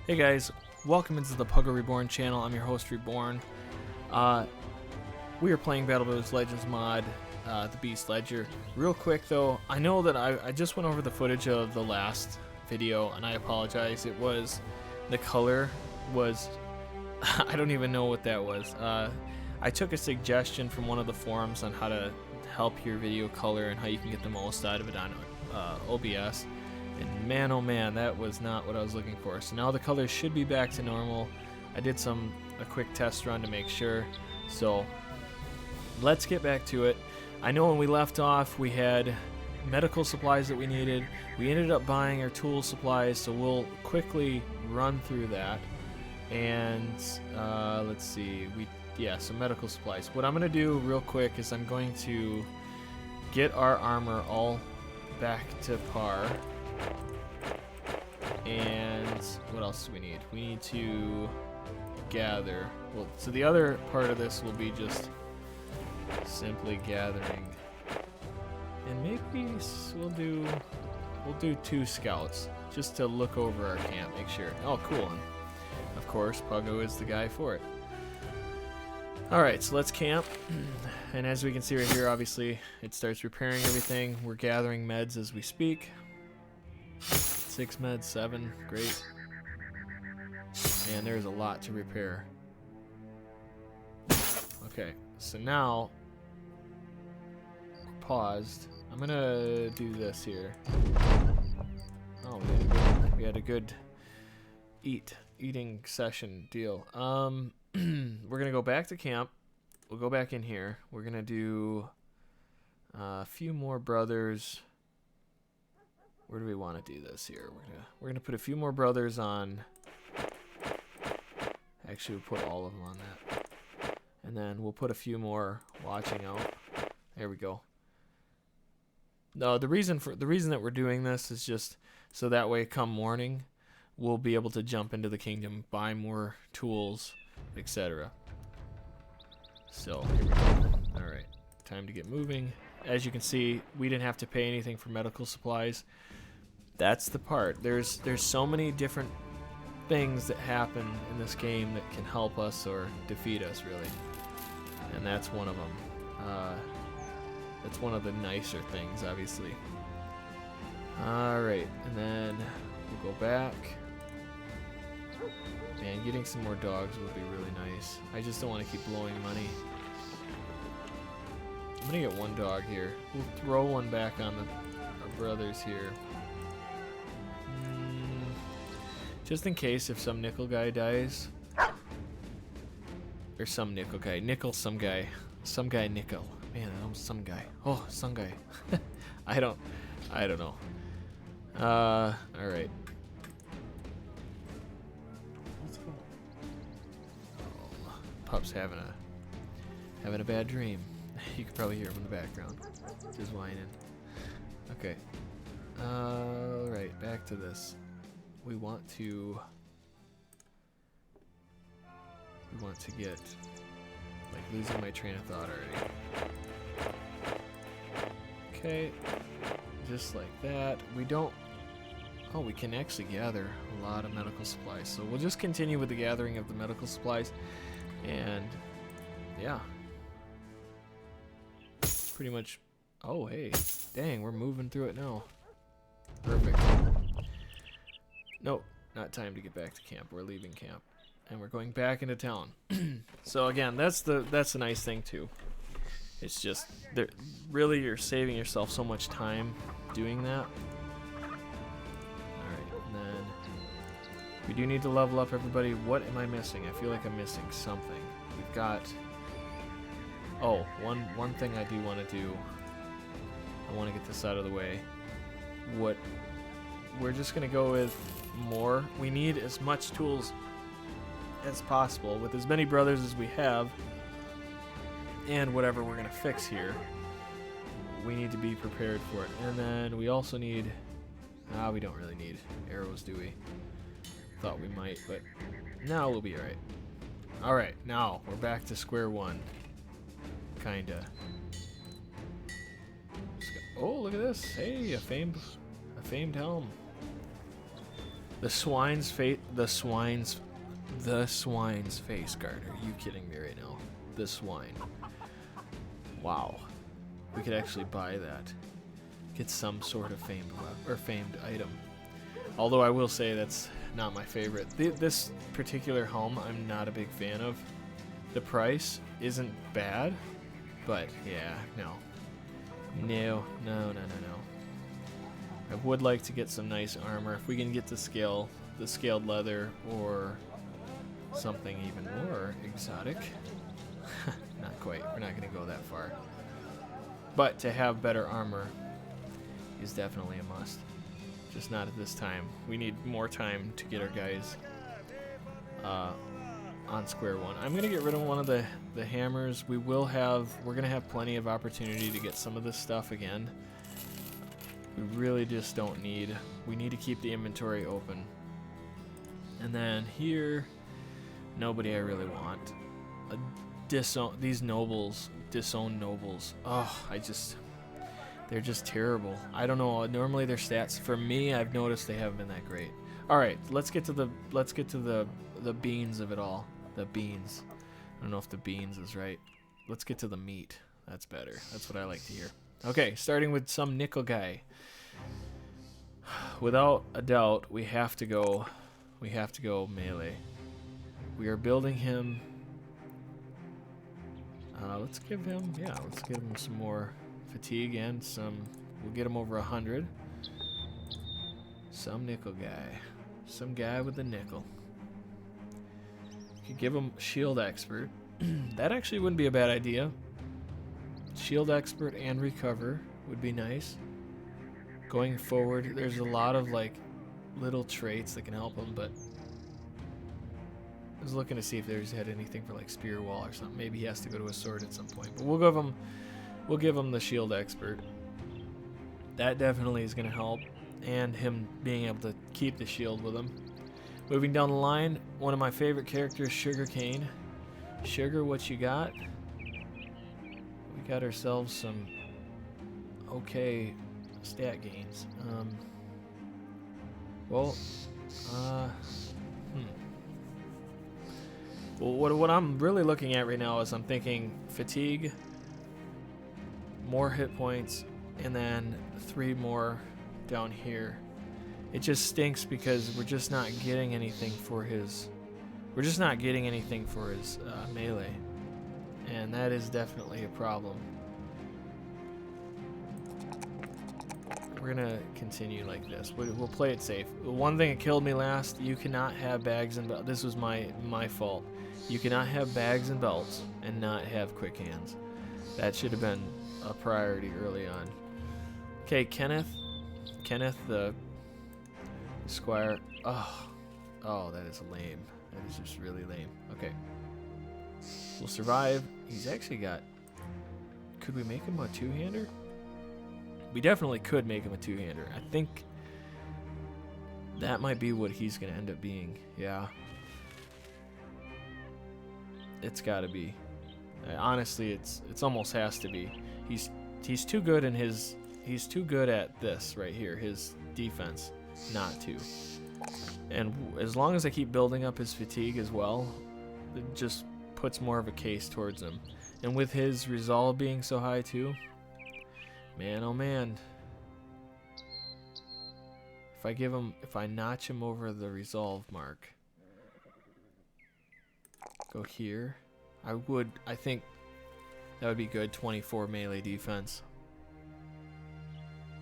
Hey guys, welcome into the Puggo Reborn channel. I'm your host Reborn. We are playing Battle Blues Legends mod, the Beast Ledger. Real quick though, I know that I just went over the footage of the last video and I apologize. It was, the color was, I don't even know what that was. I took a suggestion from one of the forums on how to help your video color and how you can get the most out of it on OBS. And man, oh man, that was not what I was looking for. So now the colors should be back to normal. I did a quick test run to make sure. So let's get back to it. I know when we left off, we had medical supplies that we needed. We ended up buying our tool supplies, so we'll quickly run through that. And let's see, some medical supplies. What I'm gonna do real quick is I'm going to get our armor all back to par. And what else do we need? We need to gather. Well, so the other part of this will be just simply gathering. And maybe we'll do 2 scouts just to look over our camp, make sure. Oh, cool. And of course, Puggo is the guy for it. All right, so let's camp. And as we can see right here, obviously, it starts repairing everything. We're gathering meds as we speak. 6 meds, 7, great. And there's a lot to repair. Okay, so now we're paused. I'm gonna do this here. Oh, we had a good eating session deal. We're gonna go back to camp. We'll go back in here. We're gonna do a few more brothers. Where do we want to do this here? We're gonna put a few more brothers on. Actually, we'll put all of them on that, and then we'll put a few more watching out. There we go. No, the reason that we're doing this is just so that way, come morning, we'll be able to jump into the kingdom, buy more tools, etc. So, here we go. All right, time to get moving. As you can see, we didn't have to pay anything for medical supplies. That's the part. There's so many different things that happen in this game that can help us or defeat us, really. And that's one of them. That's one of the nicer things, obviously. Alright, and then we'll go back. Man, getting some more dogs would be really nice. I just don't want to keep blowing money. I'm gonna get 1 dog here. We'll throw 1 back on our brothers here. Just in case if some nickel guy dies. Or some nickel guy. Some guy nickel. Man, almost some guy. Oh, some guy. I don't know. Alright. Let's go. Oh, Pup's having a bad dream. You can probably hear him in the background. Just whining. Okay. Alright, back to this. We want to get, like, losing my train of thought already. Okay, just like that. We can actually gather a lot of medical supplies. So we'll just continue with the gathering of the medical supplies. And yeah. Pretty much, oh hey, dang, we're moving through it now. Perfect. Nope, not time to get back to camp. We're leaving camp, and we're going back into town. So again, that's the nice thing too. It's just really you're saving yourself so much time doing that. All right, and then we do need to level up everybody. What am I missing? I feel like I'm missing something. We've got. Oh, one thing I do want to do. I want to get this out of the way. We're just gonna go with more. We need as much tools as possible with as many brothers as we have, and whatever we're gonna fix here, we need to be prepared for it. And then we also need, we don't really need arrows, do we? Thought we might, but now we'll be alright. Alright, now we're back to square one. Kinda. Oh, look at this. Hey, a famed helm. The swine's face guard. Are you kidding me right now? The swine. Wow. We could actually buy that. Get some sort of famed item. Although I will say that's not my favorite. This particular helm I'm not a big fan of. The price isn't bad, but yeah, no. I would like to get some nice armor. If we can get the scaled leather or something even more exotic. Not quite. We're not going to go that far. But to have better armor is definitely a must. Just not at this time. We need more time to get our guys on square one. I'm going to get rid of one of the hammers. We're going to have plenty of opportunity to get some of this stuff again. We really just don't need. We need to keep the inventory open. And then here, nobody I really want. These nobles, disowned nobles. Oh, they're just terrible. I don't know. Normally their stats, for me, I've noticed they haven't been that great. All right, let's get to the beans of it all. The beans. I don't know if the beans is right. Let's get to the meat. That's better. That's what I like to hear. Okay, starting with some nickel guy. Without a doubt, we have to go melee. We are building him. Let's give him some more fatigue and some. We'll get him over 100. Some nickel guy. Some guy with a nickel. Could give him shield expert. That actually wouldn't be a bad idea. Shield expert and recover would be nice. Going forward, there's a lot of like little traits that can help him, but I was looking to see if there's had anything for like spear wall or something. Maybe he has to go to a sword at some point. But we'll give him the shield expert. That definitely is going to help, and him being able to keep the shield with him. Moving down the line, one of my favorite characters, Sugarcane. Sugar, what you got? We got ourselves some okay stat gains. Well, what I'm really looking at right now is I'm thinking fatigue, more hit points, and then 3 more down here. It just stinks because we're just not getting anything for his. We're just not getting anything for his melee, and that is definitely a problem. We're gonna continue like this. We'll play it safe. One thing that killed me last: you cannot have bags and belts. This was my fault. You cannot have bags and belts and not have quick hands. That should have been a priority early on. Okay, Kenneth the Squire. Oh, that is lame. That is just really lame. Okay. We'll survive. He's actually got. Could we make him a two-hander? We definitely could make him a two-hander. I think that might be what he's going to end up being. Yeah. It's got to be. Honestly, it's almost has to be. He's too good in his. He's too good at this right here, his defense, not to. And as long as I keep building up his fatigue as well, it just puts more of a case towards him. And with his resolve being so high too, man, oh man. If I notch him over the resolve mark, go here, I think that would be good, 24 melee defense.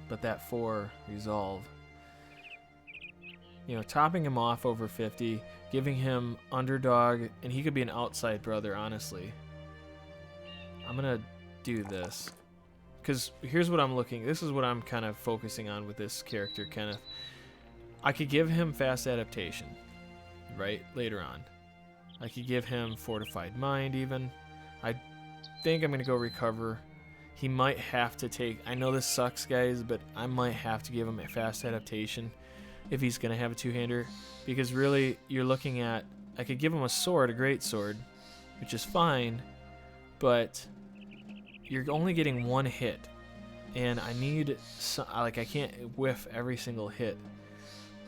But that 4 resolve, you know, topping him off over 50, giving him underdog, and he could be an outside brother, honestly. I'm going to do this. Because here's what I'm looking, this is what I'm kind of focusing on with this character, Kenneth. I could give him fast adaptation, right, later on. I could give him fortified mind even. I think I'm going to go recover. He might have to take, I know this sucks, guys, but I might have to give him a fast adaptation if he's going to have a two-hander. Because really, you're looking at, I could give him a sword, a great sword, which is fine, but you're only getting 1 hit. And I need, I can't whiff every single hit.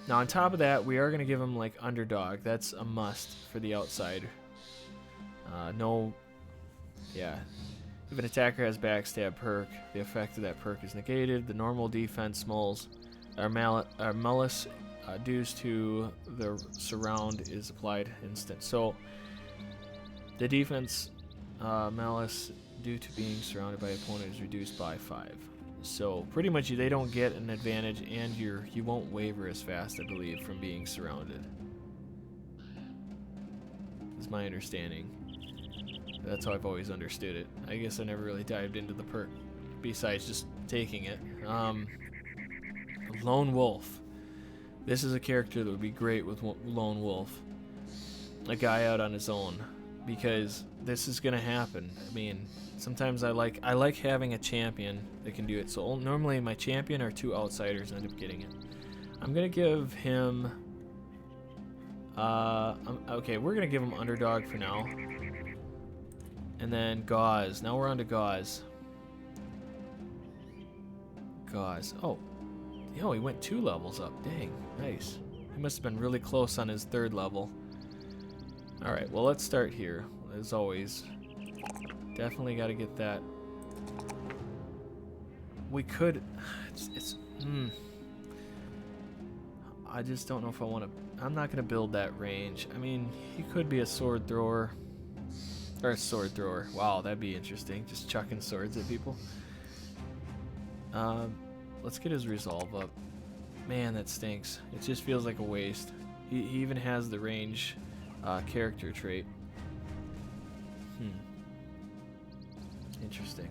Now on top of that, we are going to give him like underdog. That's a must for the outside. No, yeah. If an attacker has backstab perk, the effect of that perk is negated. The normal defense mulls or malus dues to the surround is applied instant. So the defense malice due to being surrounded by opponent is reduced by 5. So pretty much they don't get an advantage, and you won't waver as fast, I believe, from being surrounded. Is my understanding. That's how I've always understood it. I guess I never really dived into the perk besides just taking it. Lone Wolf. This is a character that would be great with Lone Wolf. A guy out on his own, because this is gonna happen. I mean, sometimes I like having a champion that can do it. So normally my champion or 2 outsiders end up getting it. I'm gonna give him. Okay, we're gonna give him underdog for now. And then Gauze. Now we're on to Gauze. Gauze. Oh. Yo, he went 2 levels up. Dang. Nice. He must have been really close on his 3rd level. Alright, well, let's start here. As always. Definitely got to get that. We could... I just don't know if I want to... I'm not going to build that range. I mean, he could be a sword thrower. Or a sword thrower. Wow, that'd be interesting. Just chucking swords at people. Let's get his resolve up. Man, that stinks. It just feels like a waste. He even has the range character trait. Interesting.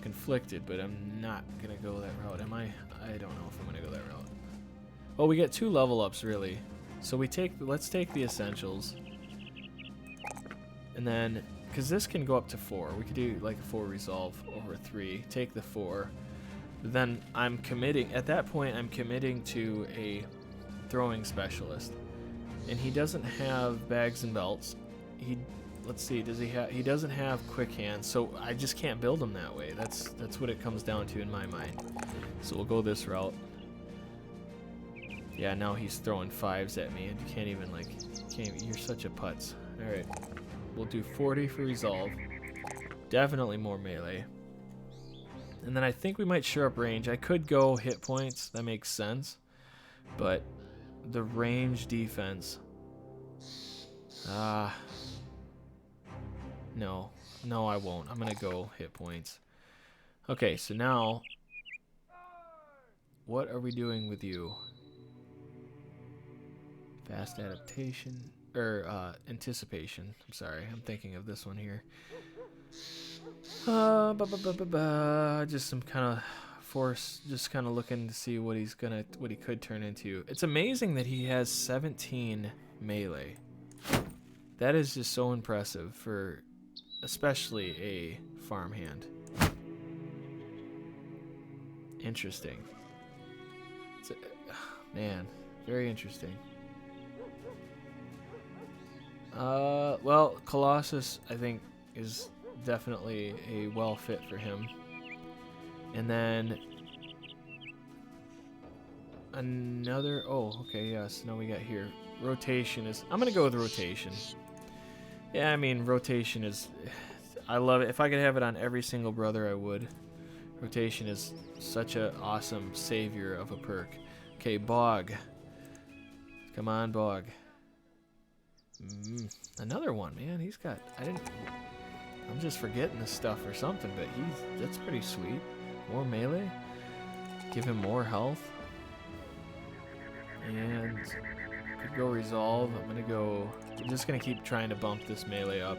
Conflicted, but I'm not going to go that route, am I? I don't know if I'm going to go that route. Well, we get 2 level ups, really. So let's take the essentials. And then, because this can go up to 4. We could do like a 4 resolve over 3. Take the 4. Then I'm committing, at that point, I'm committing to a throwing specialist. And he doesn't have bags and belts. Let's see, does he have, he doesn't have quick hands, so I just can't build him that way. That's what it comes down to in my mind. So we'll go this route. Yeah, now he's throwing 5s at me, and you can't even, like, you're such a putz. Alright. We'll do 40 for resolve. Definitely more melee. And then I think we might shore up range. I could go hit points. That makes sense. But the range defense. No. No, I won't. I'm going to go hit points. Okay, so now what are we doing with you? Fast adaptation. Anticipation. I'm sorry, I'm thinking of this one here. Just some kind of force, just kind of looking to see what he could turn into. It's amazing that he has 17 melee. That is just so impressive for especially a farmhand. Interesting. Man, very interesting. Well, Colossus, I think, is definitely a well fit for him. And then another, okay, yes, now we got here. Rotation is, I'm going to go with rotation. Yeah, I mean, rotation is, I love it. If I could have it on every single brother, I would. Rotation is such an awesome savior of a perk. Okay, Bog. Come on, Bog. Another one, man. He's got, I'm just forgetting this stuff or something, but that's pretty sweet. More melee. Give him more health. And could go resolve. I'm just gonna keep trying to bump this melee up.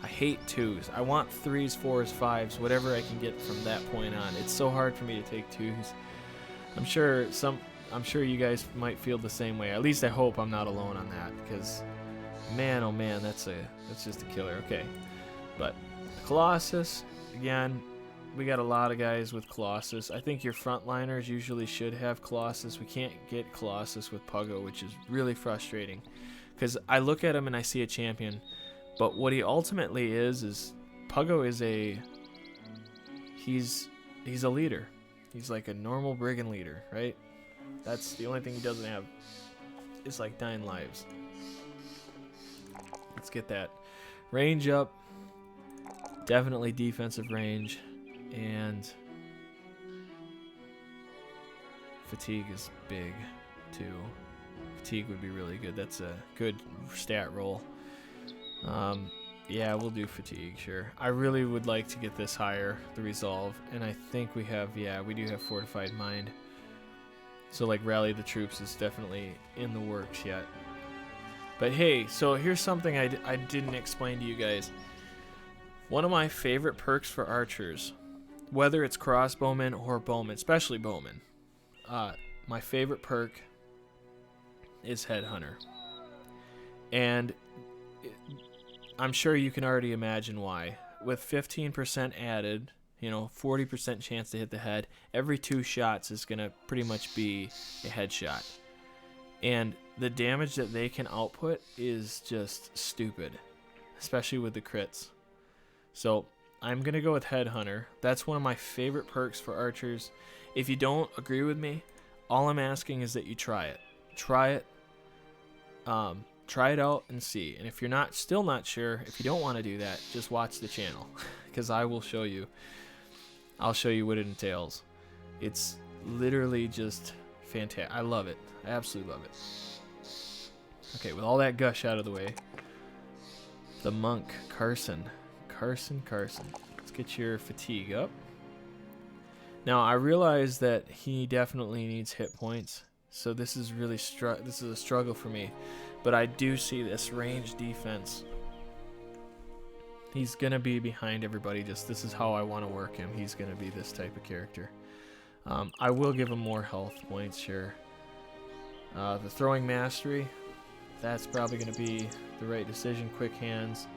I hate 2s. I want 3s, 4s, 5s, whatever I can get from that point on. It's so hard for me to take 2s. I'm sure you guys might feel the same way. At least I hope I'm not alone on that, because man, oh man, that's just a killer. Okay, but Colossus, again, we got a lot of guys with Colossus. I think your frontliners usually should have Colossus. We can't get Colossus with Puggo, which is really frustrating, because I look at him and I see a champion, but what he ultimately is Puggo is he's a leader. He's like a normal brigand leader, right? That's the only thing he doesn't have. It's like 9 lives. Let's get that range up. Definitely defensive range. And fatigue is big too. Fatigue would be really good. That's a good stat roll. Yeah, we'll do fatigue, sure. I really would like to get this higher, the resolve, and I think we have, yeah, we do have fortified mind. So like rally the troops is definitely in the works yet. But hey, so here's something I didn't explain to you guys. One of my favorite perks for archers, whether it's crossbowmen or bowmen, especially bowmen, my favorite perk is headhunter. And I'm sure you can already imagine why. With 15% added, you know, 40% chance to hit the head, every 2 shots is going to pretty much be a headshot. And the damage that they can output is just stupid, especially with the crits. So I'm going to go with headhunter. That's one of my favorite perks for archers. If you don't agree with me, all I'm asking is that you try it. Try it. Try it out and see. And if you're still not sure, if you don't want to do that, just watch the channel, because I will show you. I'll show you what it entails. It's literally just fantastic. I love it. I absolutely love it. Okay, with all that gush out of the way, the monk, Carson. Carson. Let's get your fatigue up. Now, I realize that he definitely needs hit points, so this is really this is a struggle for me. But I do see this range defense. He's going to be behind everybody. Just this is how I want to work him. He's going to be this type of character. I will give him more health points, sure. The throwing mastery, that's probably going to be the right decision. Quick hands.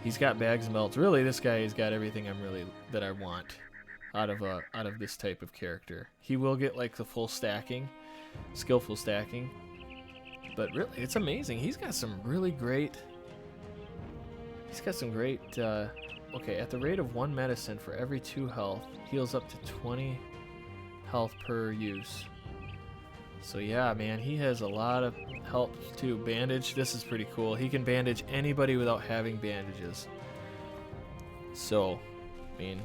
He's got bags and belts. Really, this guy has got everything that I want out of this type of character. He will get like the full stacking, skillful stacking. But really, it's amazing. He's got some really great... okay, at the rate of 1 medicine for every 2 health, heals up to 20 health per use. So yeah, man, he has a lot of help too. Bandage, this is pretty cool. He can bandage anybody without having bandages. So, I mean,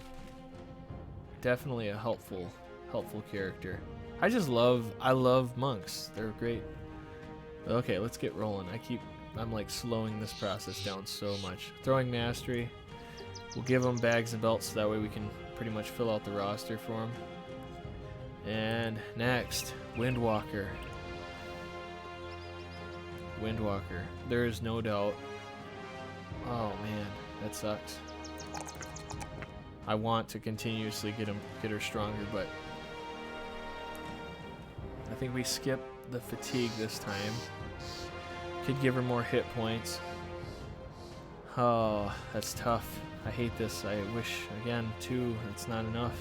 definitely a helpful character. I love monks. They're great. Okay, let's get rolling. I'm like slowing this process down so much. Throwing mastery. We'll give them bags and belts so that way we can pretty much fill out the roster for them. And next, Windwalker. There is no doubt. Oh man, that sucks. I want to continuously get her stronger, but I think we skip the fatigue this time. Could give her more hit points. Oh, that's tough. I hate this. I wish, again, 2, that's not enough.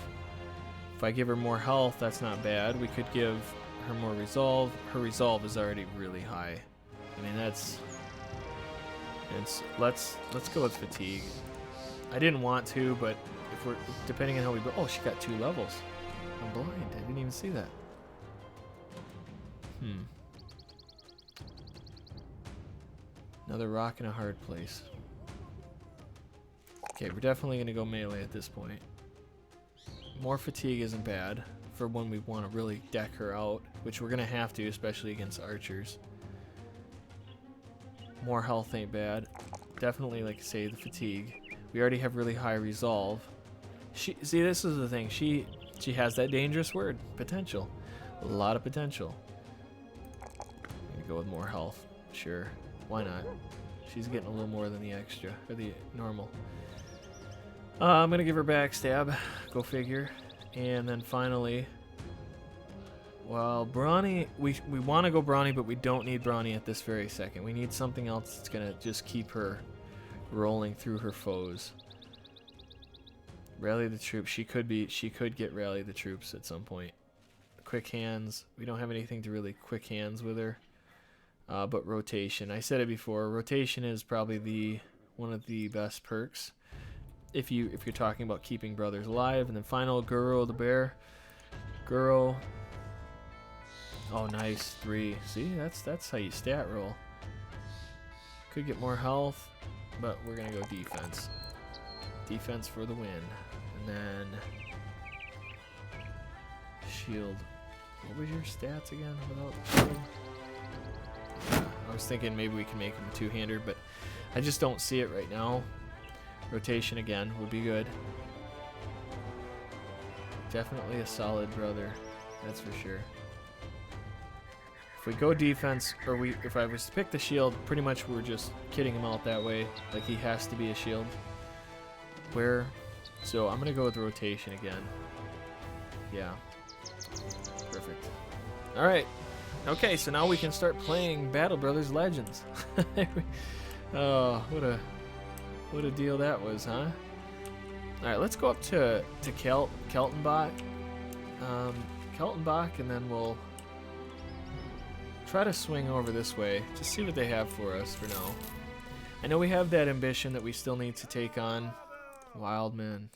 If I give her more health, that's not bad. We could give her more resolve. Her resolve is already really high. I mean, let's go with fatigue. I didn't want to, but if we're depending on how we go. Oh, she got 2 levels. I'm blind. I didn't even see that. Another rock in a hard place. Okay, we're definitely going to go melee at this point. More fatigue isn't bad for when we want to really deck her out, which we're going to have to, especially against archers. More health ain't bad. Definitely, like I say, the fatigue. We already have really high resolve. See, this is the thing. She has that dangerous word, potential. A lot of potential. I'm gonna go with more health. Sure. Why not? She's getting a little more than the extra, or the normal. I'm gonna give her backstab. Go figure. And then finally, well, Brawny, we want to go Brawny, but we don't need Brawny at this very second. We need something else that's gonna just keep her rolling through her foes. Rally the troops. She could get rally the troops at some point. Quick hands. We don't have anything to really quick hands with her. But rotation. I said it before. Rotation is probably one of the best perks if you're talking about keeping brothers alive. And then final, Guro the bear. Guro. Oh, nice. 3. See, that's how you stat roll. Could get more health, but we're gonna go defense. Defense for the win. And then shield. What was your stats again without shield? I was thinking maybe we can make him a two-hander, but I just don't see it right now. Rotation again would be good. Definitely a solid brother, that's for sure. If we go defense, or if I was to pick the shield, pretty much we're just kidding him out that way. Like he has to be a shield. So I'm gonna go with rotation again. Yeah. Perfect. All right. Okay, so now we can start playing Battle Brothers Legends. Oh, what a deal that was, huh? All right, let's go up to Keltenbach. Keltenbach, and then we'll try to swing over this way. Just see what they have for us for now. I know we have that ambition that we still need to take on. Wildman.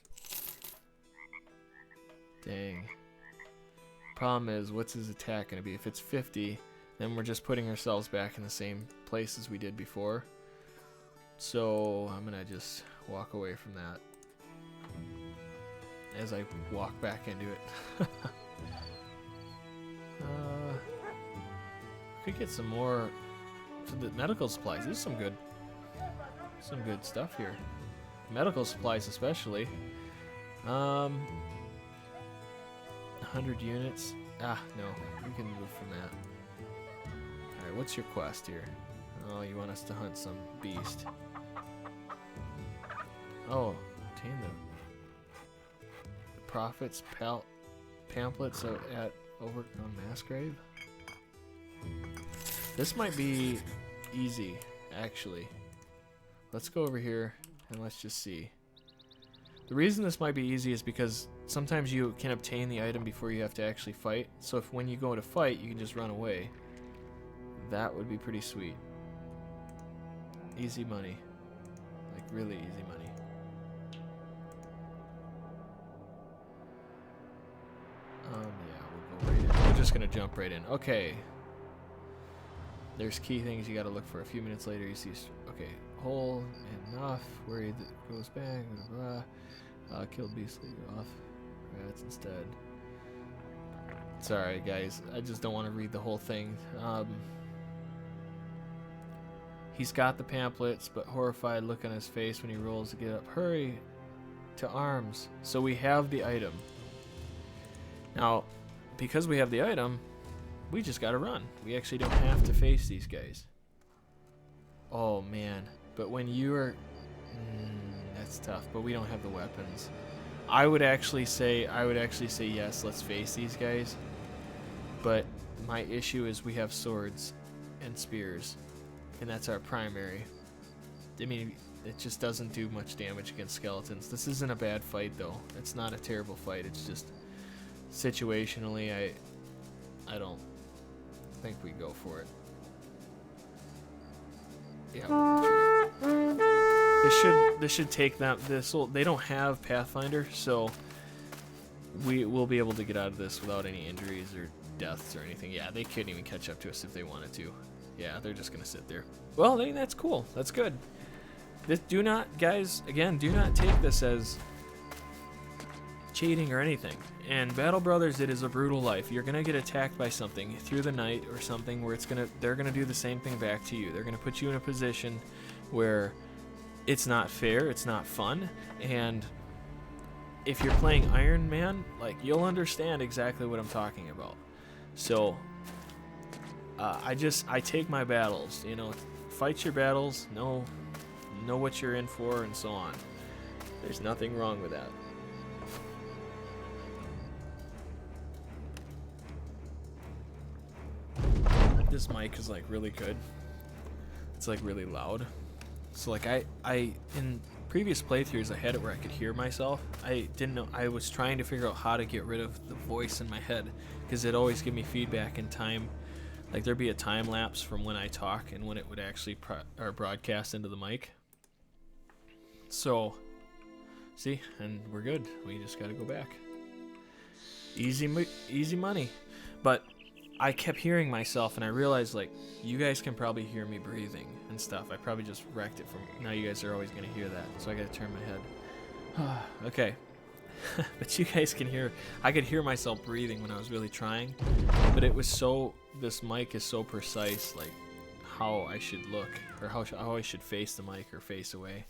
Dang. Problem is, what's his attack going to be? If it's 50, then we're just putting ourselves back in the same place as we did before. So I'm going to just walk away from that as I walk back into it. Could get some more for the medical supplies. There's some good stuff here. Medical supplies especially. 100 units. Ah, no. We can move from that. Alright, what's your quest here? Oh, you want us to hunt some beast. Oh, obtain the prophets pamphlets at over on Massgrave. This might be easy, actually. Let's go over here and let's just see. The reason this might be easy is because sometimes you can obtain the item before you have to actually fight. So if when you go to fight, you can just run away. That would be pretty sweet. Easy money. Like really easy money. Yeah, we'll go right in. We're just gonna jump right in. Okay. There's key things you gotta look for. A few minutes later, you see, okay, hole, enough, worried that goes bang, blah, blah. Kill beast, leave it off. Rats instead. Sorry, guys, I just don't want to read the whole thing. He's got the pamphlets, but horrified look on his face when he rolls to get up. Hurry to arms. So we have the item. Now, because we have the item, we just gotta run. We actually don't have to face these guys. Oh man, but when you are, that's tough. But we don't have the weapons. I would actually say yes. Let's face these guys. But my issue is we have swords and spears, and that's our primary. I mean, it just doesn't do much damage against skeletons. This isn't a bad fight though. It's not a terrible fight. It's just situationally, I don't think we go for it. Yeah. This should take them. They don't have Pathfinder, so we will be able to get out of this without any injuries or deaths or anything. Yeah, they couldn't even catch up to us if they wanted to. Yeah, they're just gonna sit there. Well, I mean, that's cool. That's good. Do not take this as cheating or anything. And Battle Brothers, it is a brutal life. You're gonna get attacked by something through the night or something where they're gonna do the same thing back to you. They're gonna put you in a position where it's not fair, it's not fun, and if you're playing Iron Man, like, you'll understand exactly what I'm talking about. So I take my battles, you know, fight your battles, know what you're in for, and so on. There's nothing wrong with that. This mic is like really good. It's like really loud. So like I in previous playthroughs I had it where I could hear myself. I didn't know. I was trying to figure out how to get rid of the voice in my head because it always give me feedback in time. Like there'd be a time lapse from when I talk and when it would actually broadcast into the mic. So see, and we're good. We just got to go back. Easy money. But I kept hearing myself, and I realized, like, you guys can probably hear me breathing and stuff. I probably just wrecked it from... Now you guys are always going to hear that, so I got to turn my head. Okay. But you guys can hear... I could hear myself breathing when I was really trying, but it was so... This mic is so precise, like, how I should look, or how I should face the mic or face away.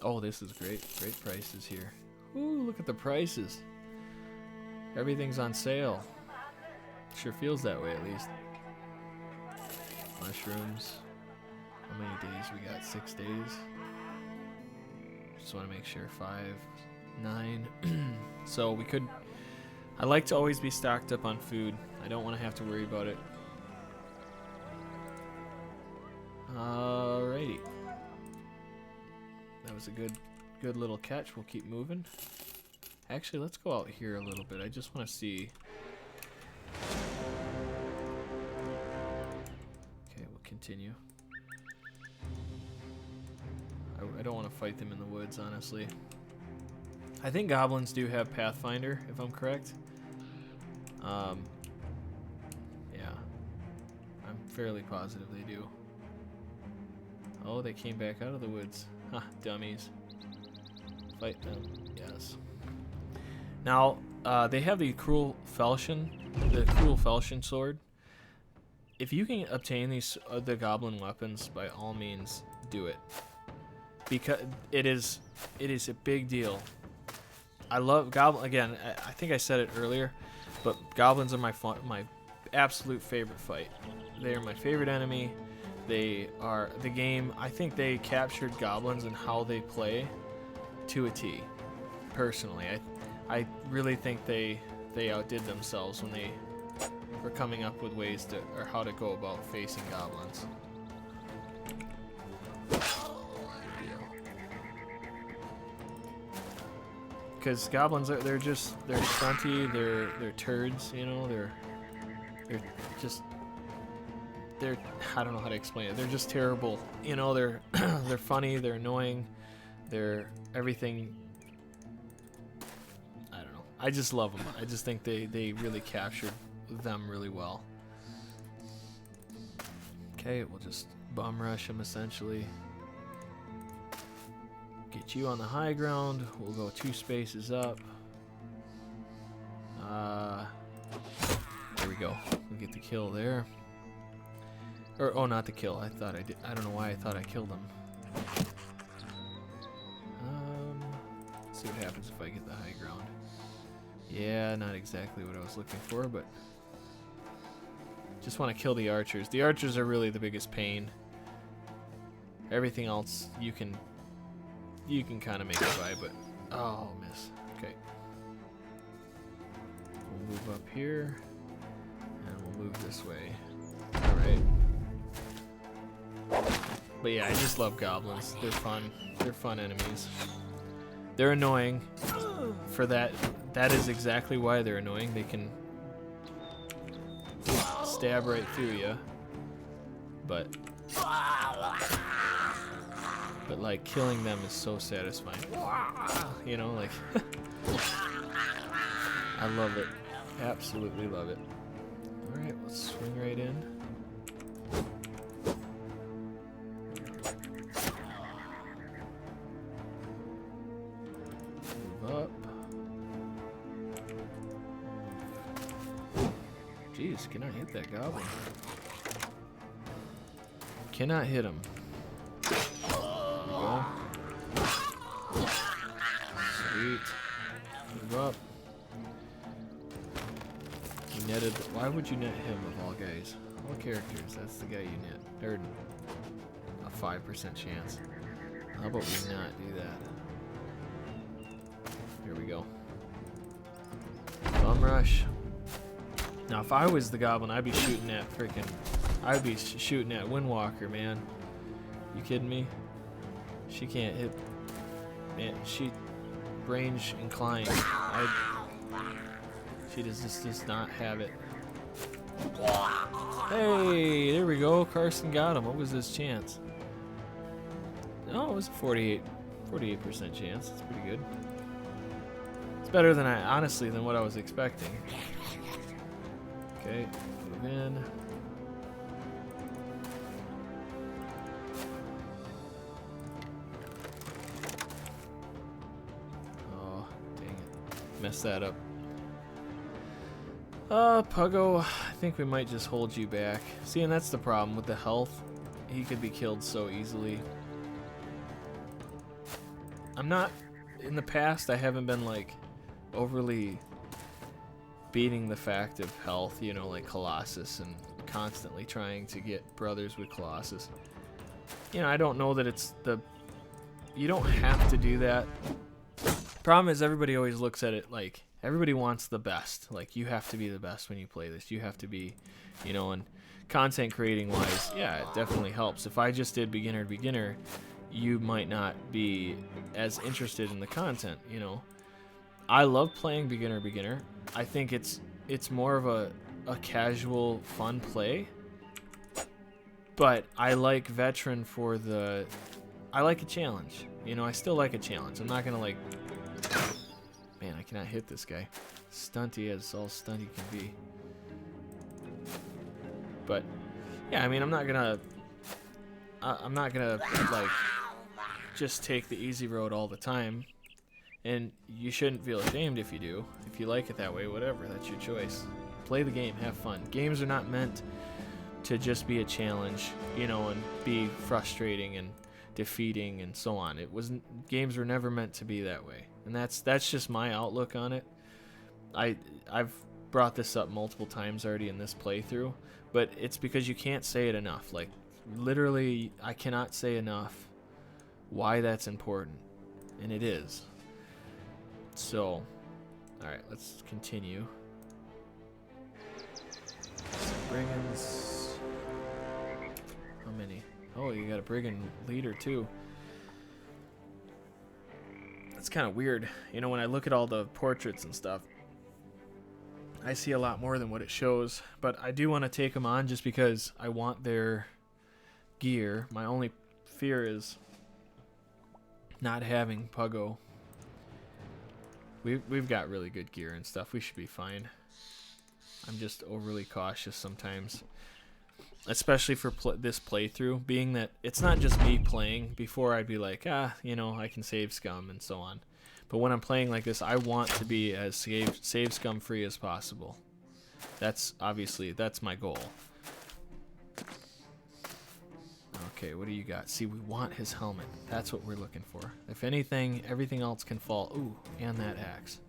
Oh, this is great. Great prices here. Ooh, look at the prices. Everything's on sale. Sure feels that way, at least. Mushrooms. How many days we got? 6 days. Just want to make sure. 5, 9. So we could... I like to always be stocked up on food. I don't want to have to worry about it. Alrighty. That was a good little catch. We'll keep moving. Actually, let's go out here a little bit. I just want to see... Okay, we'll continue. I don't want to fight them in the woods, honestly. I think goblins do have Pathfinder, if I'm correct. Yeah. I'm fairly positive they do. Oh, they came back out of the woods. Huh, dummies. Fight them. Yes. Now, they have the cruel falchion sword. If you can obtain these the goblin weapons, by all means, do it. Because it is a big deal. I love goblin. Again, I think I said it earlier, but goblins are my absolute favorite fight. They are my favorite enemy. They are the game. I think they captured goblins and how they play to a T. Personally, I really think they outdid themselves when they were coming up with ways to, or how to go about facing goblins. Because goblins they're stunty, they're turds, you know, they're I don't know how to explain it. They're just terrible, you know. They're they're funny, they're annoying, they're everything. I don't know. I just love them. I just think they really captured them really well. Okay, we'll just bum rush them essentially. Get you on the high ground. We'll go 2 spaces up. There we go. We'll get the kill there. Or, oh, not the kill. I thought I did. I don't know why I thought I killed him. Let's see what happens if I get the high ground. Yeah, not exactly what I was looking for, but just want to kill the archers. The archers are really the biggest pain. Everything else you can kind of make it by, but oh, miss. Okay. We'll move up here, and we'll move this way. All right. But yeah, I just love goblins. They're fun. They're fun enemies. They're annoying. For that is exactly why they're annoying. They can stab right through you. But like killing them is so satisfying. You know, like I love it. Absolutely love it. All right, let's swing right in. Move up. Jeez, can I hit that goblin? Cannot hit him. Go. Sweet. Move up. You netted. Why would you net him of all guys? All characters. That's the guy you net. Or a 5% chance. How about we not do that? Here we go. Bum rush. Now, if I was the goblin, I'd be shooting at freaking. I'd be shooting at Windwalker, man. You kidding me? She can't hit. Man, she range inclined. She does not have it. Hey, there we go. Carson got him. What was his chance? Oh, it was a 48% chance. That's pretty good. It's better than honestly than what I was expecting. Okay, move in. Oh, dang it. Messed that up. Puggo, I think we might just hold you back. See, and that's the problem with the health. He could be killed so easily. I'm not, in the past, I haven't been, like, overly beating the fact of health, you know, like Colossus, and constantly trying to get brothers with Colossus. You know, I don't know that it's the... You don't have to do that. Problem is, everybody always looks at it like, everybody wants the best. Like, you have to be the best when you play this. You have to be, you know, and content creating wise, yeah, it definitely helps. If I just did beginner to beginner, you might not be as interested in the content, you know. I love playing beginner to beginner. I think it's more of a casual, fun play. But I like veteran for the... I like a challenge. You know, I still like a challenge. I'm not gonna like... Man, I cannot hit this guy. Stunty as all stunty can be. But yeah, I mean, I'm not gonna like just take the easy road all the time. And you shouldn't feel ashamed if you do. If you like it that way, whatever, that's your choice. Play the game, have fun. Games are not meant to just be a challenge, you know, and be frustrating and defeating and so on. Games were never meant to be that way. And that's just my outlook on it. I've brought this up multiple times already in this playthrough, but it's because you can't say it enough. Like, literally, I cannot say enough why that's important. And it is. So, alright, let's continue. Brigands. How many? Oh, you got a brigand leader too. It's kind of weird. You know, when I look at all the portraits and stuff, I see a lot more than what it shows. But I do want to take them on just because I want their gear. My only fear is not having Puggo. We've got really good gear and stuff. We should be fine. I'm just overly cautious sometimes. Especially for this playthrough, being that it's not just me playing. Before I'd be like, you know, I can save scum and so on. But when I'm playing like this, I want to be as save scum free as possible. That's my goal. Okay, what do you got? See, we want his helmet. That's what we're looking for. If anything, everything else can fall. Ooh, and that axe.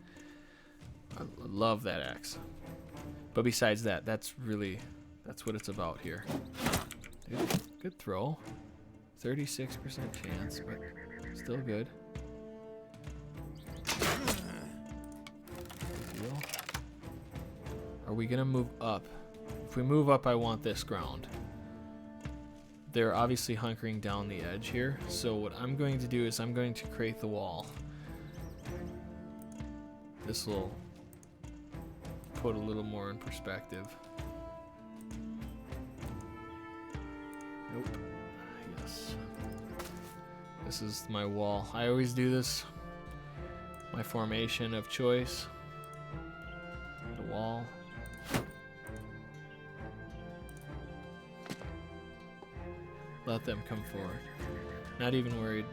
I love that axe. But besides that, that's what it's about here. Good throw. 36% chance, but still good. Good deal. Are we gonna move up? If we move up, I want this ground. They're obviously hunkering down the edge here, so what I'm going to do is I'm going to create the wall. This will put a little more in perspective. Nope. Yes. This is my wall. I always do this. My formation of choice. The wall. Let them come forward. Not even worried.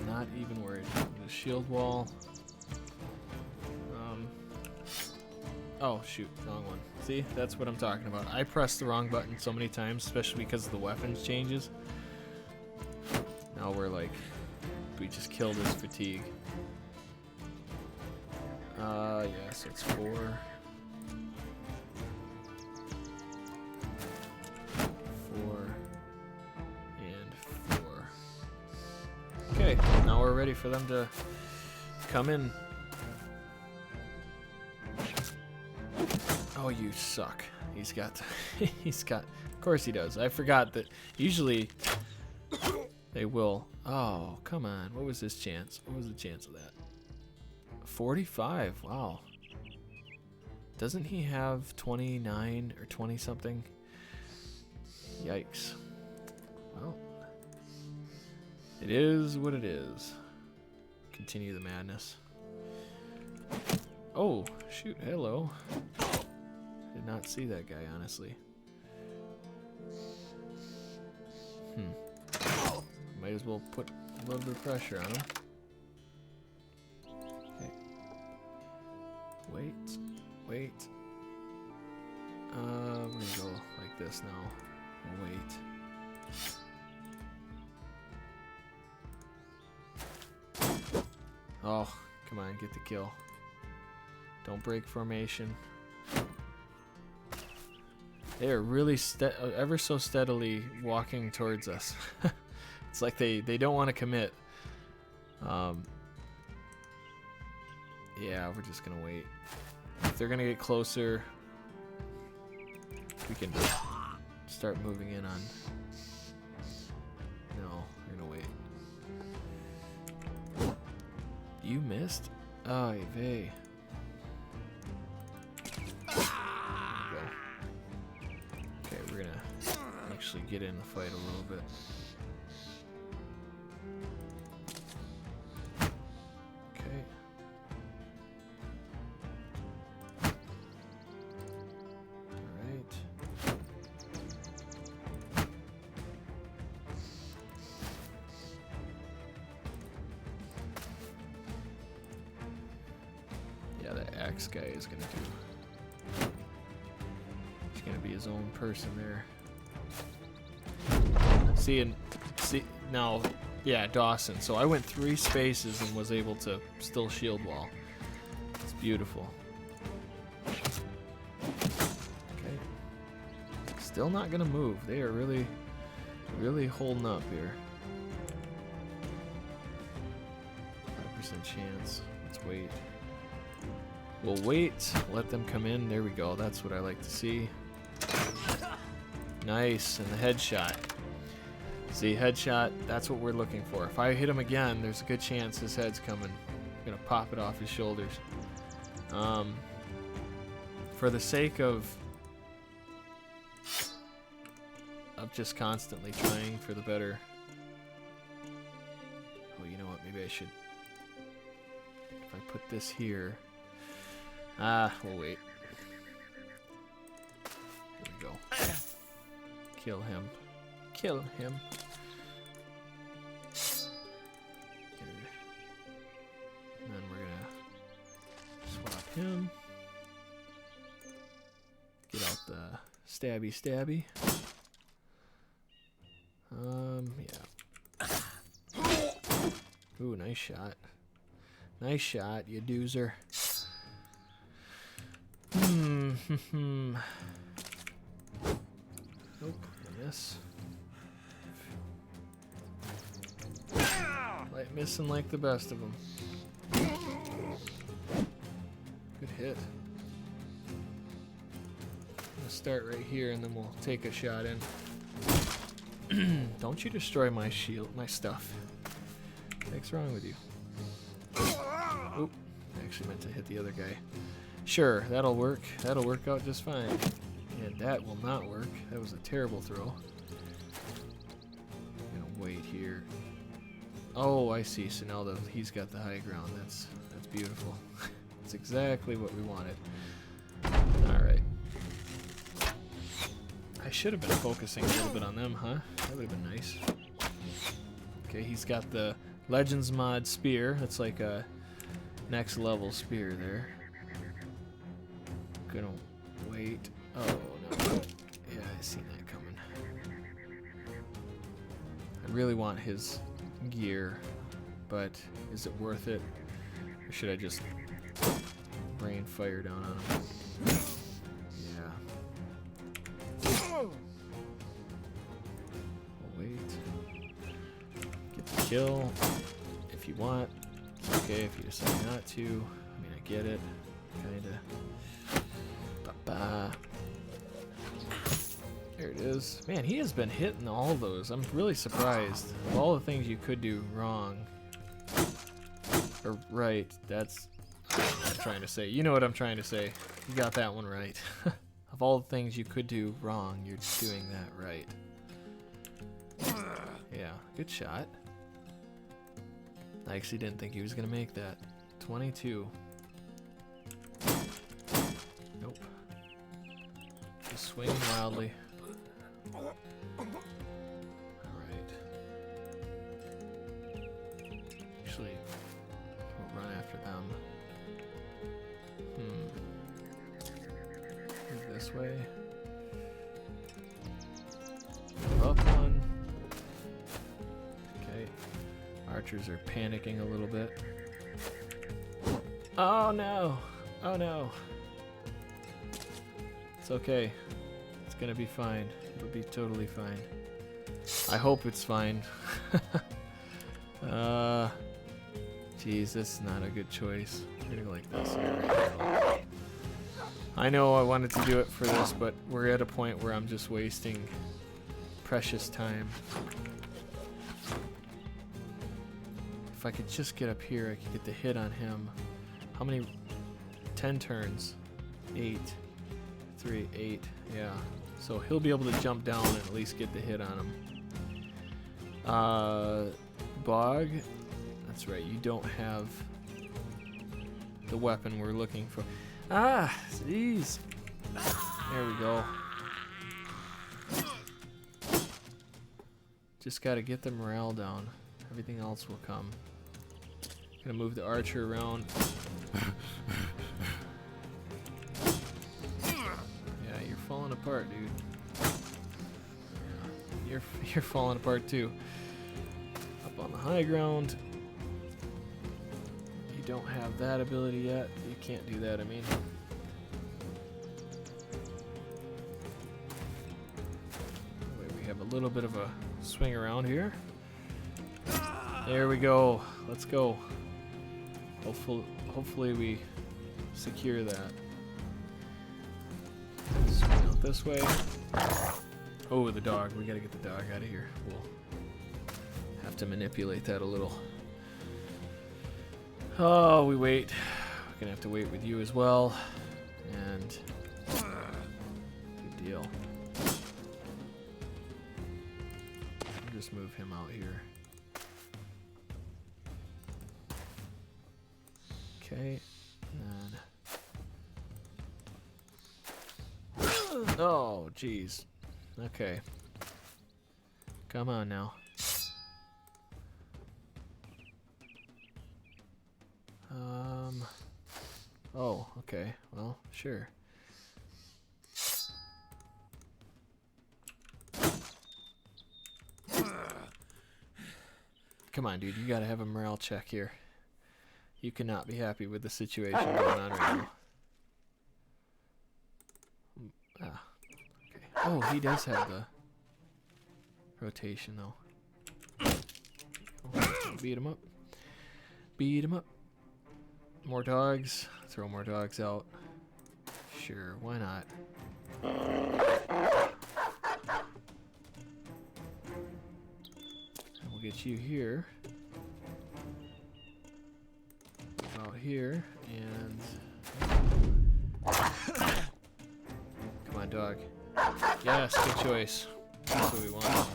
Not even worried. The shield wall. Oh shoot, wrong one. See, that's what I'm talking about. I pressed the wrong button so many times, especially because of the weapons changes. Now we're like, we just killed his fatigue. Yeah, so it's 4. 4 and 4. Okay, now we're ready for them to come in. Oh, you suck. He's got, of course he does. I forgot that usually they will. Oh, come on. What was his chance? What was the chance of that? 45. Wow. Doesn't he have 29 or 20 something? Yikes. Well, it is what it is. Continue the madness. Oh, shoot, hello. Did not see that guy, honestly. Might as well put a little bit of pressure on him. Okay. Wait. We're gonna go like this now. We'll wait. Oh, come on, get the kill. Don't break formation. They are really ever so steadily walking towards us. It's like they don't want to commit. Yeah, we're just gonna wait. If they're gonna get closer, we can start moving in on. No, we're gonna wait. You missed? Oh, vey. Okay, we're gonna actually get in the fight a little bit. Okay. Alright. Yeah, that axe guy is gonna do. He's gonna be his own person there. See now, yeah, Dawson. So I went 3 spaces and was able to still shield wall. It's beautiful. Okay. Still not gonna move. They are really, really holding up here. 5% chance. Let's wait. We'll wait. Let them come in. There we go. That's what I like to see. Nice, and the headshot. See, headshot, that's what we're looking for. If I hit him again, there's a good chance his head's coming. I'm gonna pop it off his shoulders. For the sake of just constantly trying for the better. Oh, you know what? Maybe I should. If I put this here. We'll wait. Here we go. Kill him. Kill him. And then we're gonna swap him. Get out the stabby. Yeah. Ooh, nice shot. Nice shot, you doozer. Nope, I miss. Like missing like the best of them. Good hit. We'll start right here and then we'll take a shot in. Don't you destroy my shield, my stuff. What's wrong with you? Oop, I actually meant to hit the other guy. Sure, that'll work. That'll work out just fine. And that will not work. That was a terrible throw. I'm gonna wait here. Oh, I see. So now he's got the high ground. That's beautiful. That's exactly what we wanted. All right. I should have been focusing a little bit on them, huh? That would have been nice. Okay, he's got the Legends mod spear. That's like a next level spear there. Gonna wait. Oh no. Yeah, I seen that coming. I really want his gear, but is it worth it? Or should I just rain fire down on him? Yeah. I'll wait. Get the kill if you want. It's okay if you decide not to. I mean, I get it. Kinda. There it is. Man, he has been hitting all those. I'm really surprised. Of all the things you could do wrong. Or right. That's what I'm trying to say. You know what I'm trying to say. You got that one right. Of all the things you could do wrong, you're doing that right. Yeah, good shot. I actually didn't think he was going to make that. 22. Nope. Just swinging wildly. Alright. Actually, we'll run after them. Move this way. Move up one. Okay. Archers are panicking a little bit. Oh no! Oh no! It's okay. It's gonna be fine. It'll be totally fine. I hope it's fine. Geez, this is not a good choice. We're gonna go like this here. I know I wanted to do it for this, but we're at a point where I'm just wasting precious time. If I could just get up here, I could get the hit on him. How many? 10 turns. 8. 3, 8. Yeah. So he'll be able to jump down and at least get the hit on him. Bog. That's right. You don't have the weapon we're looking for. Ah, jeez. There we go. Just got to get the morale down. Everything else will come. Gonna move the archer around. Yeah, you're falling apart, dude. Yeah, you're falling apart too. Up on the high ground. You don't have that ability yet. You can't do that, I mean. Wait, we have a little bit of a swing around here. There we go. Let's go. Hopefully we secure that. Swing out this way. Oh, the dog. We gotta get the dog out of here. We'll have to manipulate that a little. Oh, we wait. We're gonna have to wait with you as well. And good deal. I'll just move him out here. Okay, and then oh, jeez. Okay, come on now. Oh, okay. Well, sure. Come on, dude. You gotta have a morale check here. You cannot be happy with the situation going on right now. Ah, okay. Oh, he does have the rotation, though. Oh, beat him up. Beat him up. More dogs. Throw more dogs out. Sure, why not? And we'll get you here. Out here, and come on, dog. Yes, good choice. That's what we want.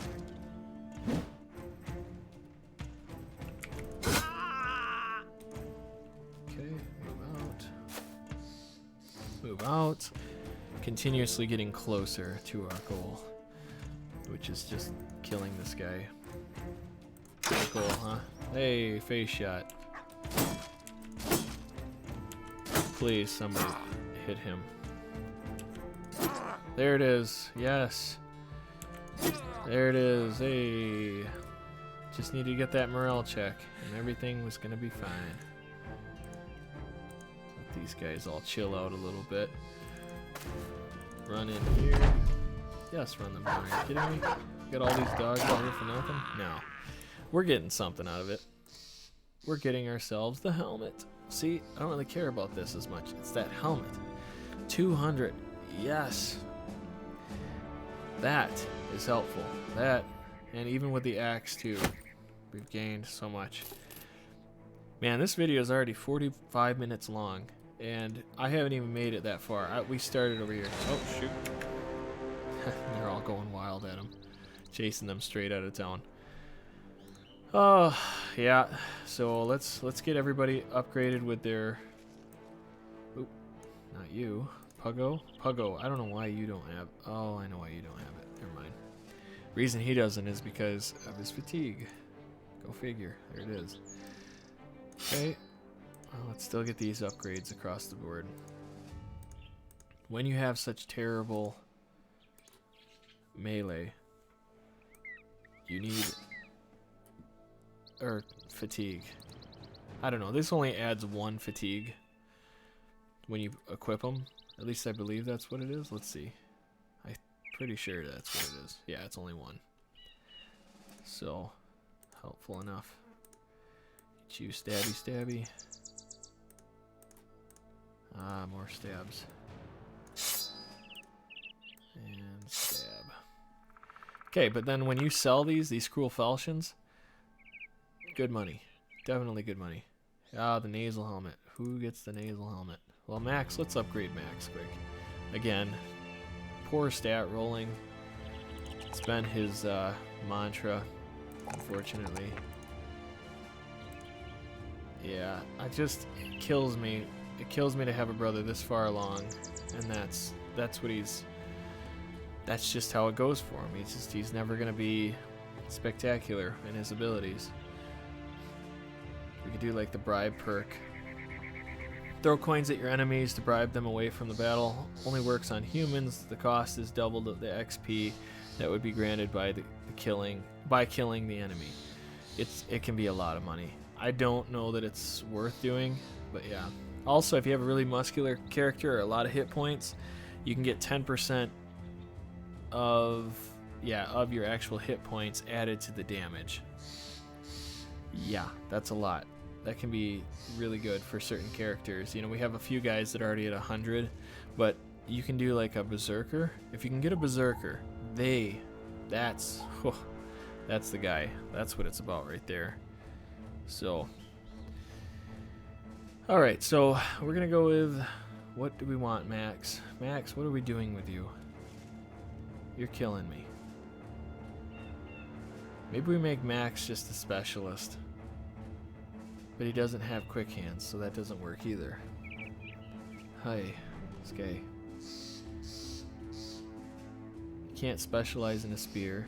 Okay, move out. Move out. Continuously getting closer to our goal, which is just killing this guy. Pretty cool, huh? Hey, face shot. Please, somebody hit him. There it is. Yes. There it is. Hey. Just need to get that morale check, and everything was gonna be fine. Let these guys all chill out a little bit. Run in here. Yes, run them down. Are you kidding me? Got all these dogs out here for nothing? No. We're getting something out of it. We're getting ourselves the helmet. See, I don't really care about this as much. It's that helmet. 200. Yes. That is helpful. That, and even with the axe too, we've gained so much. Man, this video is already 45 minutes long, and I haven't even made it that far. We started over here. Oh, shoot. They're all going wild at him. Chasing them straight out of town. Oh, yeah. So let's get everybody upgraded with their... Oop, not you. Puggo? Puggo, I don't know why you don't have... Oh, I know why you don't have it. Never mind. Reason he doesn't is because of his fatigue. Go figure. There it is. Okay. Well, let's still get these upgrades across the board. When you have such terrible melee, you need... Or fatigue. I don't know. This only adds 1 fatigue when you equip them. At least I believe that's what it is. Let's see. I'm pretty sure that's what it is. Yeah, it's only 1. So, helpful enough. Get you stabby stabby. Ah, more stabs. And stab. Okay, but then when you sell these cruel falchions, good money. Definitely good money. Ah, the nasal helmet. Who gets the nasal helmet? Well, Max, let's upgrade Max quick. Again, poor stat rolling. It's been his mantra, unfortunately. Yeah, it kills me. It kills me to have a brother this far along, and that's what he's... That's just how it goes for him. He's never gonna be spectacular in his abilities. We could do like the bribe perk. Throw coins at your enemies to bribe them away from the battle. Only works on humans. The cost is double the XP that would be granted by killing the enemy. It can be a lot of money. I don't know that it's worth doing, but yeah. Also, if you have a really muscular character or a lot of hit points, you can get 10% of your actual hit points added to the damage. Yeah, that's a lot. That can be really good for certain characters. You know, we have a few guys that are already at 100, but you can do like a berserker. If you can get a berserker, that's the guy. That's what it's about right there. So, all right, so we're gonna go with, what do we want, Max? Max, what are we doing with you? You're killing me. Maybe we make Max just a specialist. But he doesn't have quick hands, so that doesn't work either. Hi, this guy. Can't specialize in a spear.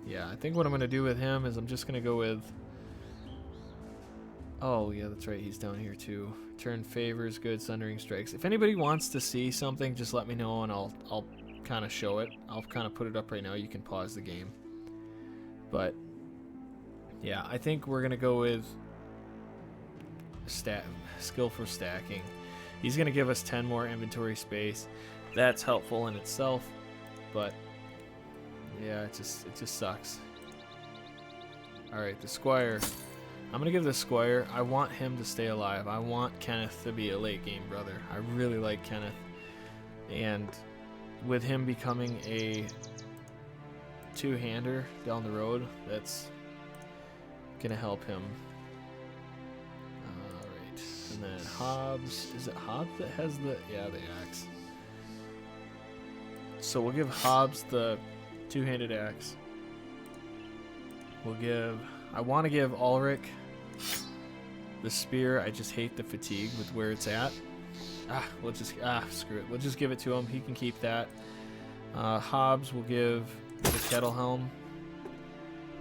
Yeah, I think what I'm going to do with him is I'm just going to go with... Oh, yeah, that's right, he's down here too. Turn favors, good, sundering strikes. If anybody wants to see something, just let me know and I'll kind of show it. I'll kind of put it up right now. You can pause the game. But yeah, I think we're gonna go with skill for stacking. He's gonna give us 10 more inventory space. That's helpful in itself, but yeah, it just sucks. All right, the Squire. I'm gonna give the Squire. I want him to stay alive. I want Kenneth to be a late game brother. I really like Kenneth, and with him becoming a two-hander down the road, that's gonna help him. Alright, and then Hobbs, is it Hobbs that has the axe? So we'll give Hobbs the two-handed axe. I want to give Ulrich the spear. I just hate the fatigue with where it's at. Screw it, we'll just give it to him. He can keep that. Hobbs will give the kettle helm,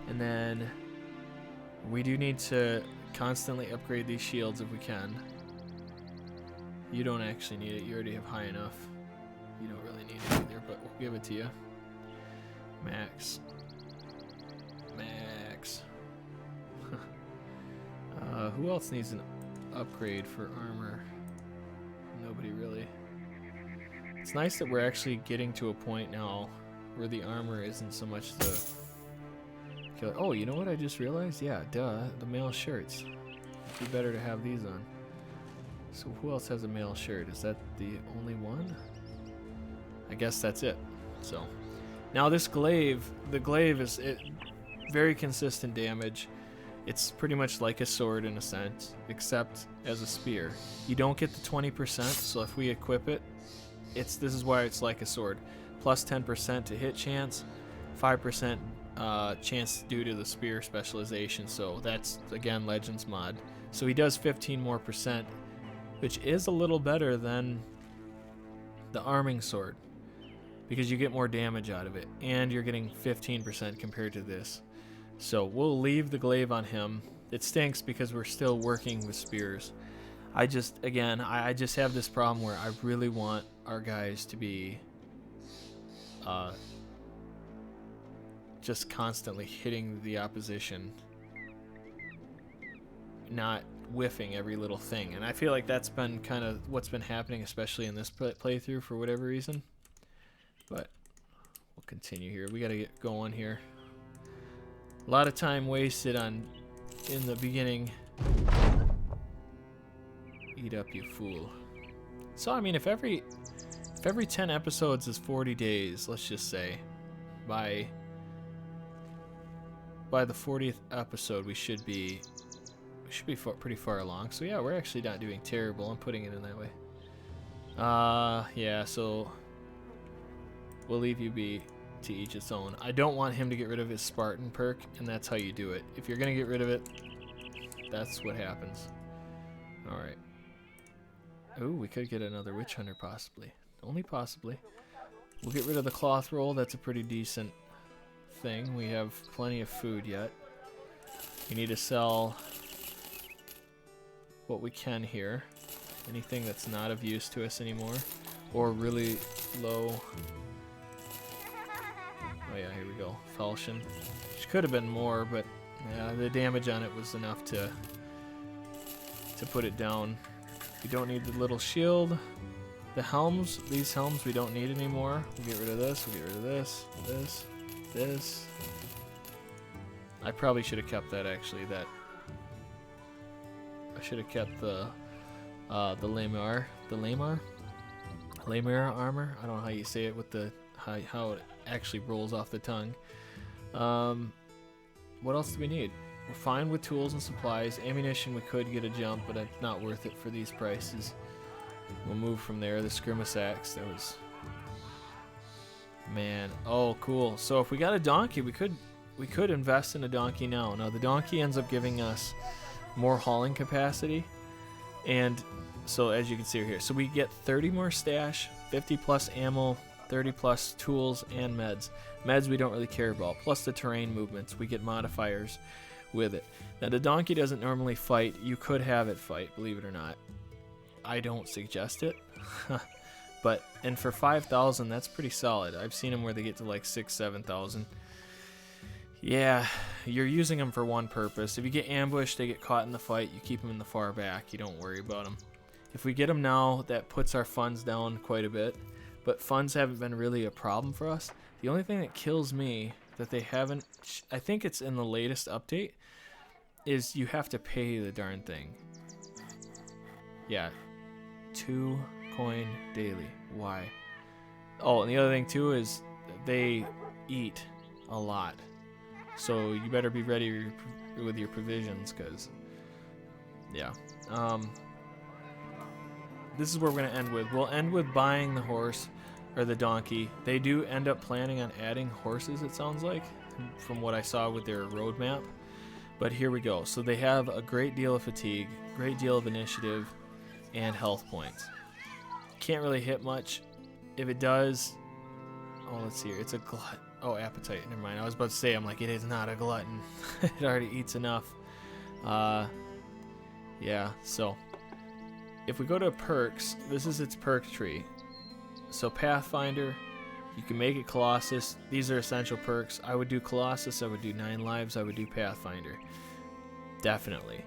and then we do need to constantly upgrade these shields if we can. You don't actually need it, you already have high enough. You don't really need it either, but we'll give it to you. Max. Who else needs an upgrade for armor? Nobody really. It's nice that we're actually getting to a point now where the armor isn't so much the killer. Oh, you know what I just realized? Yeah, duh, the male shirts. It'd be better to have these on. So who else has a male shirt? Is that the only one? I guess that's it. So now this glaive, the glaive is very consistent damage. It's pretty much like a sword in a sense, except as a spear. You don't get the 20%, so if we equip it, this is why it's like a sword. Plus 10% to hit chance, 5% chance due to the spear specialization. So that's, again, Legends mod. So he does 15% more, which is a little better than the arming sword, because you get more damage out of it, and you're getting 15% compared to this. So we'll leave the glaive on him. It stinks because we're still working with spears. I just have this problem where I really want our guys to be just constantly hitting the opposition, not whiffing every little thing. And I feel like that's been kind of what's been happening, especially in this playthrough for whatever reason. But we'll continue here. We got to get going here. A lot of time wasted in the beginning. Eat up, you fool. So I mean, if every 10 episodes is 40 days, let's just say, by the 40th episode we should be pretty far along. So yeah, we're actually not doing terrible. I'm putting it in that way. Yeah, so we'll leave you be, to each its own. I don't want him to get rid of his Spartan perk, and that's how you do it. If you're gonna get rid of it, that's what happens. Alright. Ooh, we could get another witch hunter possibly. Only possibly. We'll get rid of the cloth roll. That's a pretty decent thing. We have plenty of food yet. We need to sell what we can here. Anything that's not of use to us anymore, or really low. Oh yeah, here we go. Falchion. Which could have been more, but yeah, the damage on it was enough to put it down. We don't need the little shield. The helms, these helms we don't need anymore. We'll get rid of this, we'll get rid of this, this. I probably should have kept that actually. I should have kept the Lamar armor. I don't know how you say it with the how it actually rolls off the tongue. What else do we need? We're fine with tools and supplies. Ammunition, we could get a jump, but it's not worth it for these prices. We'll move from there. The skirmish axe, that was... Man, oh cool. So if we got a donkey, we could invest in a donkey now. Now the donkey ends up giving us more hauling capacity, and so as you can see here, so we get 30 more stash, 50 plus ammo, 30 plus tools, and meds. Meds we don't really care about, plus the terrain movements. We get modifiers with it. Now the donkey doesn't normally fight. You could have it fight, believe it or not. I don't suggest it. But, and for 5,000, that's pretty solid. I've seen them where they get to like 6,000, 7,000. Yeah, you're using them for one purpose. If you get ambushed, they get caught in the fight, you keep them in the far back. You don't worry about them. If we get them now, that puts our funds down quite a bit. But funds haven't been really a problem for us. The only thing that kills me that they haven't, I think it's in the latest update, is you have to pay the darn thing. Yeah, 2 coin daily. Why? Oh, and the other thing too is they eat a lot. So you better be ready with your provisions, because, yeah. This is where we're going to end with. We'll end with buying the horse, or the donkey. They do end up planning on adding horses, it sounds like, from what I saw with their roadmap. But here we go. So they have a great deal of fatigue, great deal of initiative, and health points. Can't really hit much. If it does... Oh, let's see here. It's a glut. Oh, appetite. Never mind. I was about to say, I'm like, it is not a glutton. It already eats enough. Yeah, so if we go to perks, this is its perk tree. So Pathfinder, you can make it Colossus. These are essential perks. I would do Colossus, I would do 9 lives, I would do Pathfinder. Definitely.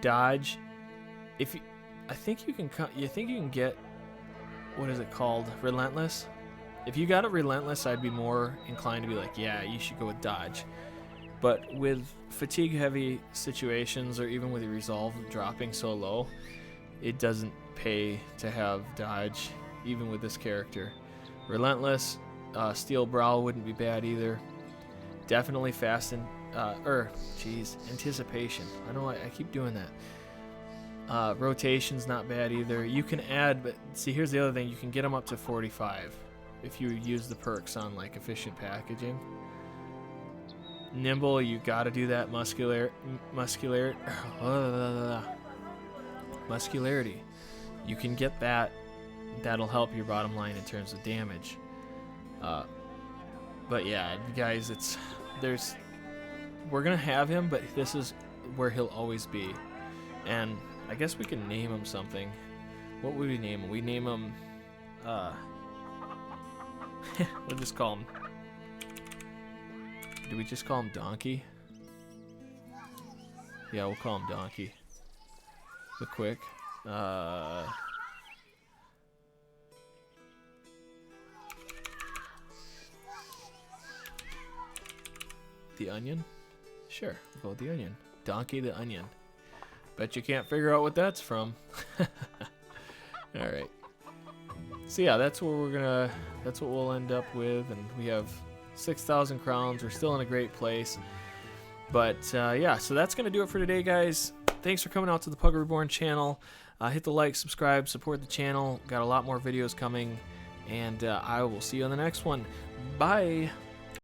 Dodge. I think you can get, what is it called? Relentless. If you got a Relentless, I'd be more inclined to be like, yeah, you should go with Dodge. But with fatigue-heavy situations, or even with your Resolve dropping so low, it doesn't pay to have Dodge, even with this character. Relentless, Steel Brow wouldn't be bad either. Definitely fast and, Anticipation. I don't know why I keep doing that. Rotation's not bad either. You can add, but see, here's the other thing. You can get them up to 45 if you use the perks on like efficient packaging. nimble, you gotta do that muscularity. You can get that. That'll help your bottom line in terms of damage. But yeah, guys, we're gonna have him, but this is where he'll always be. And I guess we can name him something. What would we name him? We name him, we'll just call him, do we just call him Donkey? Yeah, we'll call him Donkey. The quick. The onion? Sure, we'll go with the onion. Donkey the onion. Bet you can't figure out what that's from. Alright. So yeah, that's what we'll end up with, and we have 6,000 crowns. We're still in a great place. But yeah, so that's gonna do it for today, guys. Thanks for coming out to the Pug Reborn channel. Hit the like, subscribe, support the channel. Got a lot more videos coming, and I will see you on the next one. Bye.